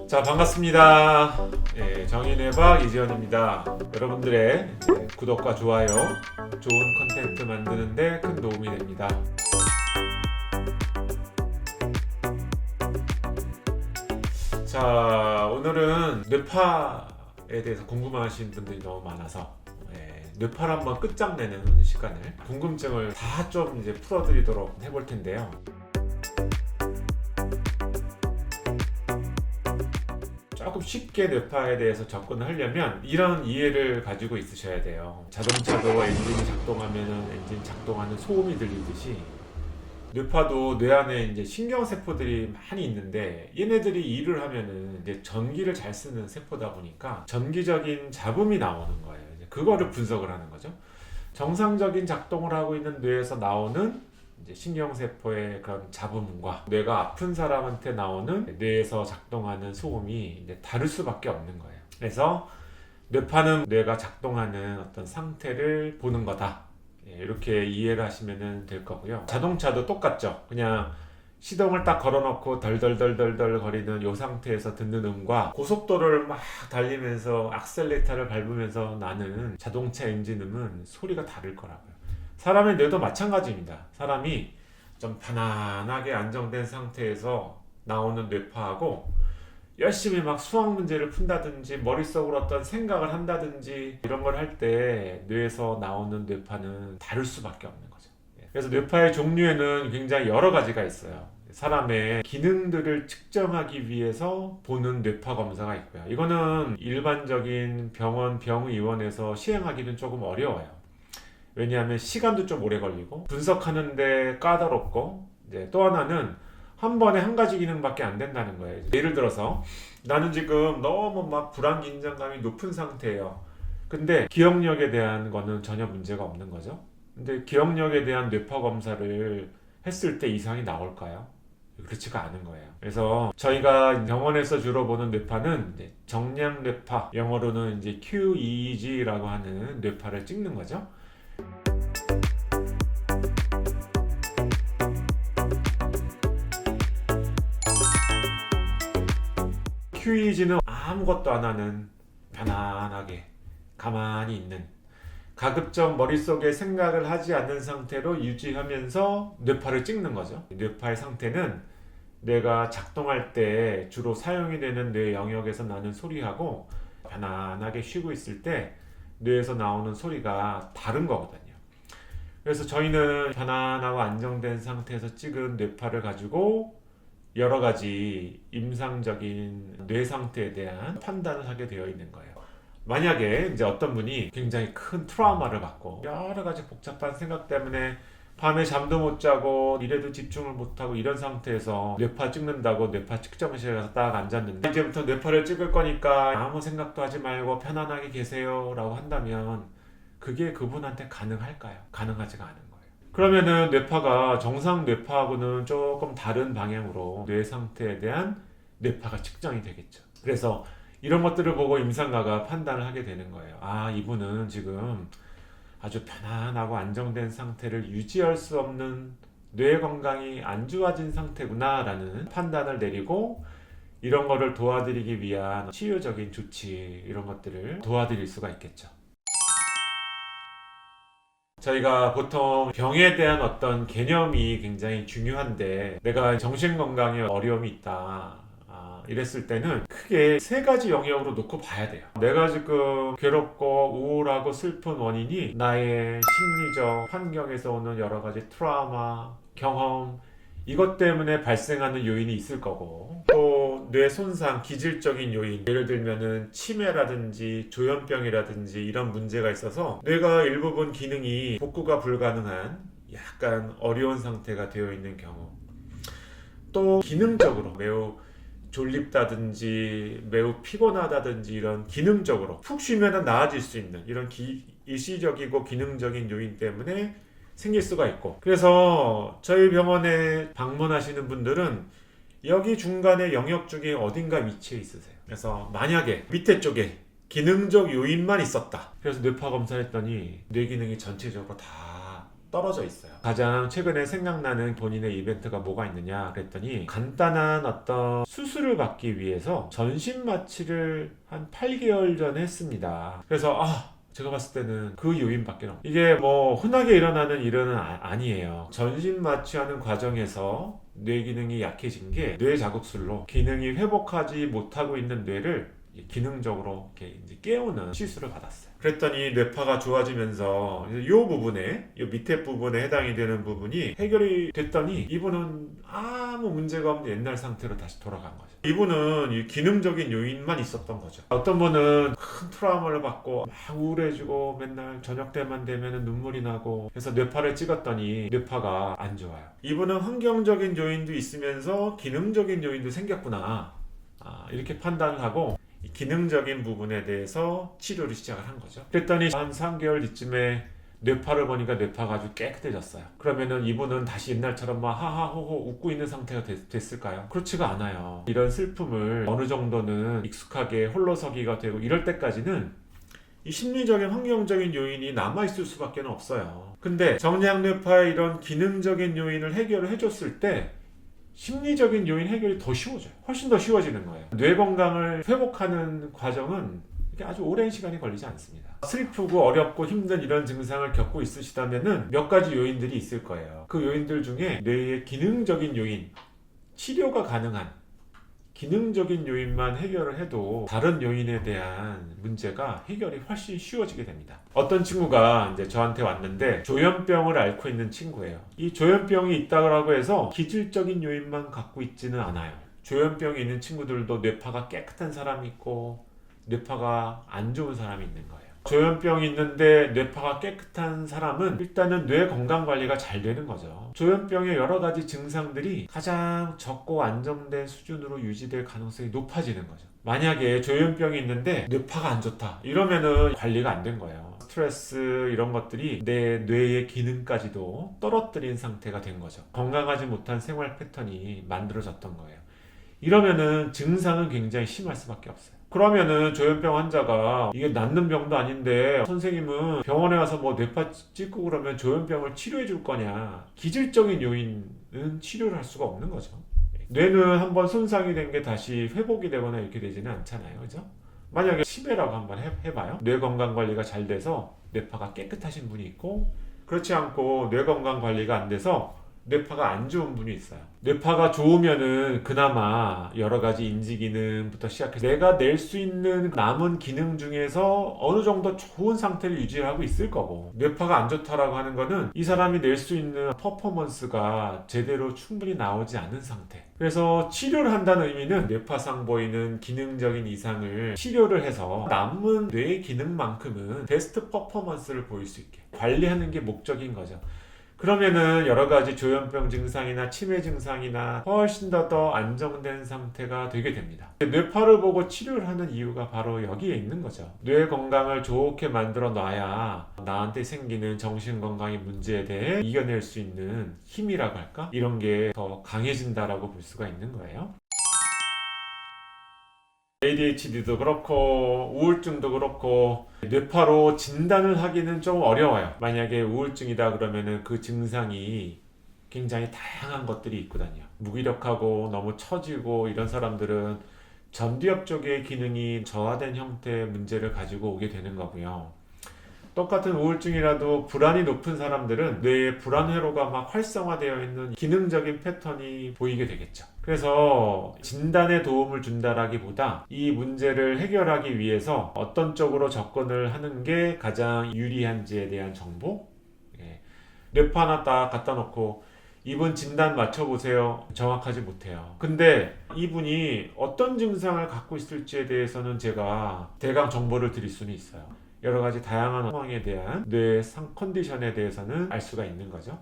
자, 반갑습니다. 정인의박 이지현입니다. 여러분들의 구독과 좋아요, 좋은 컨텐츠 만드는데 큰 도움이 됩니다. 자, 오늘은 뇌파에 대해서 궁금하신 분들이 너무 많아서 뇌파를 한번 끝장내는 시간을, 궁금증을 다 좀 이제 풀어드리도록 해볼 텐데요. 조금 쉽게 뇌파에 대해서 접근을 하려면 이런 이해를 가지고 있으셔야 돼요. 자동차도 엔진이 작동하면은 엔진 작동하는 소음이 들리듯이 뇌파도 뇌 안에 이제 신경세포들이 많이 있는데, 얘네들이 일을 하면은 이제 전기를 잘 쓰는 세포다 보니까 전기적인 잡음이 나오는 거예요. 이제 그거를 분석을 하는 거죠. 정상적인 작동을 하고 있는 뇌에서 나오는 이제 신경세포의 그런 잡음과 뇌가 아픈 사람한테 나오는 뇌에서 작동하는 소음이 이제 다를 수밖에 없는 거예요. 그래서 뇌파는 뇌가 작동하는 어떤 상태를 보는 거다, 이렇게 이해를 하시면 될 거고요. 자동차도 똑같죠. 그냥 시동을 딱 걸어놓고 덜덜덜덜덜 거리는 이 상태에서 듣는 음과 고속도로를 막 달리면서 악셀레이터를 밟으면서 나는 자동차 엔진 음은 소리가 다를 거라고요. 사람의 뇌도 마찬가지입니다. 사람이 좀 편안하게 안정된 상태에서 나오는 뇌파하고 열심히 막 수학 문제를 푼다든지 머릿속으로 어떤 생각을 한다든지 이런 걸 할 때 뇌에서 나오는 뇌파는 다를 수밖에 없는 거죠. 그래서 뇌파의 종류에는 굉장히 여러 가지가 있어요. 사람의 기능들을 측정하기 위해서 보는 뇌파 검사가 있고요. 이거는 일반적인 병원, 병의원에서 시행하기는 조금 어려워요. 왜냐하면 시간도 좀 오래 걸리고 분석하는데 까다롭고, 이제 또 하나는 한 번에 한 가지 기능밖에 안 된다는 거예요. 예를 들어서 나는 지금 너무 막 불안 긴장감이 높은 상태예요. 근데 기억력에 대한 거는 전혀 문제가 없는 거죠. 근데 기억력에 대한 뇌파 검사를 했을 때 이상이 나올까요? 그렇지가 않은 거예요. 그래서 저희가 병원에서 주로 보는 뇌파는 이제 정량 뇌파, 영어로는 이제 QEEG라고 하는 뇌파를 찍는 거죠. QEEG는 아무것도 안 하는, 편안하게 가만히 있는, 가급적 머릿속에 생각을 하지 않는 상태로 유지하면서 뇌파를 찍는 거죠. 뇌파의 상태는 뇌가 작동할 때 주로 사용이 되는 뇌 영역에서 나는 소리하고 편안하게 쉬고 있을 때 뇌에서 나오는 소리가 다른 거거든요. 그래서 저희는 편안하고 안정된 상태에서 찍은 뇌파를 가지고 여러 가지 임상적인 뇌 상태에 대한 판단을 하게 되어 있는 거예요. 만약에 이제 어떤 분이 굉장히 큰 트라우마를 받고 여러 가지 복잡한 생각 때문에 밤에 잠도 못 자고 일에도 집중을 못 하고 이런 상태에서 뇌파 찍는다고 뇌파 측정실에 가서 딱 앉았는데, 이제부터 뇌파를 찍을 거니까 아무 생각도 하지 말고 편안하게 계세요 라고 한다면 그게 그분한테 가능할까요? 가능하지가 않은 거예요. 그러면은 뇌파가 정상 뇌파하고는 조금 다른 방향으로 뇌 상태에 대한 뇌파가 측정이 되겠죠. 그래서 이런 것들을 보고 임상가가 판단을 하게 되는 거예요. 아, 이분은 지금 아주 편안하고 안정된 상태를 유지할 수 없는 뇌 건강이 안 좋아진 상태구나 라는 판단을 내리고, 이런 거를 도와드리기 위한 치유적인 조치, 이런 것들을 도와드릴 수가 있겠죠. 저희가 보통 병에 대한 어떤 개념이 굉장히 중요한데, 내가 정신건강에 어려움이 있다, 이랬을 때는 크게 세 가지 영역으로 놓고 봐야 돼요. 내가 지금 괴롭고 우울하고 슬픈 원인이 나의 심리적 환경에서 오는 여러 가지 트라우마, 경험, 이것 때문에 발생하는 요인이 있을 거고, 또 뇌 손상, 기질적인 요인, 예를 들면은 치매라든지 조현병이라든지 이런 문제가 있어서 뇌가 일부분 기능이 복구가 불가능한 약간 어려운 상태가 되어 있는 경우, 또 기능적으로 매우 졸립다든지 매우 피곤하다든지 이런 기능적으로 푹 쉬면 나아질 수 있는 이런 일시적이고 기능적인 요인 때문에 생길 수가 있고, 그래서 저희 병원에 방문하시는 분들은 여기 중간에 영역 중에 어딘가 위치해 있으세요. 그래서 만약에 밑에 쪽에 기능적 요인만 있었다, 그래서 뇌파 검사를 했더니 뇌 기능이 전체적으로 다 떨어져 있어요. 가장 최근에 생각나는 본인의 이벤트가 뭐가 있느냐 그랬더니 간단한 어떤 수술을 받기 위해서 전신 마취를 한 8개월 전에 했습니다. 그래서 제가 봤을 때는 그 요인밖에 없어요. 이게 뭐 흔하게 일어나는 일은 아니에요. 전신 마취하는 과정에서 뇌 기능이 약해진 게 뇌 자극술로 기능이 회복하지 못하고 있는 뇌를 기능적으로 이렇게 이제 깨우는 시술을 받았어요. 그랬더니 뇌파가 좋아지면서 이 부분에, 이 밑에 부분에 해당이 되는 부분이 해결이 됐더니 이분은 아무 문제가 없는 옛날 상태로 다시 돌아간 거죠. 이분은 이 기능적인 요인만 있었던 거죠. 어떤 분은 큰 트라우마를 받고 막 우울해지고 맨날 저녁 때만 되면 눈물이 나고 그래서 뇌파를 찍었더니 뇌파가 안 좋아요. 이분은 환경적인 요인도 있으면서 기능적인 요인도 생겼구나. 이렇게 판단을 하고 기능적인 부분에 대해서 치료를 시작을 한 거죠. 그랬더니 한 3개월 뒤쯤에 뇌파를 보니까 뇌파가 아주 깨끗해졌어요. 그러면은 이분은 다시 옛날처럼 막 하하호호 웃고 있는 상태가 됐을까요? 그렇지가 않아요. 이런 슬픔을 어느 정도는 익숙하게 홀로서기가 되고 이럴 때까지는 이 심리적인 환경적인 요인이 남아있을 수밖에 없어요. 근데 정략뇌파의 이런 기능적인 요인을 해결을 해줬을 때 심리적인 요인 해결이 더 쉬워져요. 훨씬 더 쉬워지는 거예요. 뇌 건강을 회복하는 과정은 이게 아주 오랜 시간이 걸리지 않습니다. 슬프고 어렵고 힘든 이런 증상을 겪고 있으시다면은 몇 가지 요인들이 있을 거예요. 그 요인들 중에 뇌의 기능적인 요인, 치료가 가능한 기능적인 요인만 해결을 해도 다른 요인에 대한 문제가 해결이 훨씬 쉬워지게 됩니다. 어떤 친구가 이제 저한테 왔는데 조현병을 앓고 있는 친구예요. 이 조현병이 있다고 해서 기질적인 요인만 갖고 있지는 않아요. 조현병이 있는 친구들도 뇌파가 깨끗한 사람이 있고 뇌파가 안 좋은 사람이 있는 거예요. 조현병이 있는데 뇌파가 깨끗한 사람은 일단은 뇌 건강 관리가 잘 되는 거죠. 조현병의 여러 가지 증상들이 가장 적고 안정된 수준으로 유지될 가능성이 높아지는 거죠. 만약에 조현병이 있는데 뇌파가 안 좋다 이러면은 관리가 안 된 거예요. 스트레스 이런 것들이 내 뇌의 기능까지도 떨어뜨린 상태가 된 거죠. 건강하지 못한 생활 패턴이 만들어졌던 거예요. 이러면은 증상은 굉장히 심할 수밖에 없어요. 그러면은 조현병 환자가 이게 낫는 병도 아닌데 선생님은 병원에 와서 뭐 뇌파 찍고 그러면 조현병을 치료해 줄 거냐. 기질적인 요인은 치료를 할 수가 없는 거죠. 뇌는 한번 손상이 된 게 다시 회복이 되거나 이렇게 되지는 않잖아요. 그죠? 만약에 치매라고 한번 해봐요. 뇌 건강 관리가 잘 돼서 뇌파가 깨끗하신 분이 있고 그렇지 않고 뇌 건강 관리가 안 돼서 뇌파가 안 좋은 분이 있어요. 뇌파가 좋으면은 그나마 여러 가지 인지 기능부터 시작해서 내가 낼 수 있는 남은 기능 중에서 어느 정도 좋은 상태를 유지하고 있을 거고, 뇌파가 안 좋다라고 하는 거는 이 사람이 낼 수 있는 퍼포먼스가 제대로 충분히 나오지 않은 상태. 그래서 치료를 한다는 의미는 뇌파상 보이는 기능적인 이상을 치료를 해서 남은 뇌의 기능만큼은 베스트 퍼포먼스를 보일 수 있게 관리하는 게 목적인 거죠. 그러면은 여러 가지 조현병 증상이나 치매 증상이나 훨씬 더 안정된 상태가 되게 됩니다. 뇌파를 보고 치료를 하는 이유가 바로 여기에 있는 거죠. 뇌 건강을 좋게 만들어 놔야 나한테 생기는 정신 건강의 문제에 대해 이겨낼 수 있는 힘이라고 할까? 이런 게 더 강해진다라고 볼 수가 있는 거예요. ADHD도 그렇고 우울증도 그렇고 뇌파로 진단을 하기는 좀 어려워요. 만약에 우울증이다 그러면은 그 증상이 굉장히 다양한 것들이 있거든요. 무기력하고 너무 처지고 이런 사람들은 전두엽 쪽의 기능이 저하된 형태의 문제를 가지고 오게 되는 거고요. 똑같은 우울증이라도 불안이 높은 사람들은 뇌의 불안 회로가 막 활성화되어 있는 기능적인 패턴이 보이게 되겠죠. 그래서 진단에 도움을 준다라기보다 이 문제를 해결하기 위해서 어떤 쪽으로 접근을 하는 게 가장 유리한지에 대한 정보? 뇌파 하나 딱 갖다 놓고 이분 진단 맞춰보세요. 정확하지 못해요. 근데 이분이 어떤 증상을 갖고 있을지에 대해서는 제가 대강 정보를 드릴 수는 있어요. 여러 가지 다양한 상황에 대한 뇌 컨디션에 대해서는 알 수가 있는 거죠.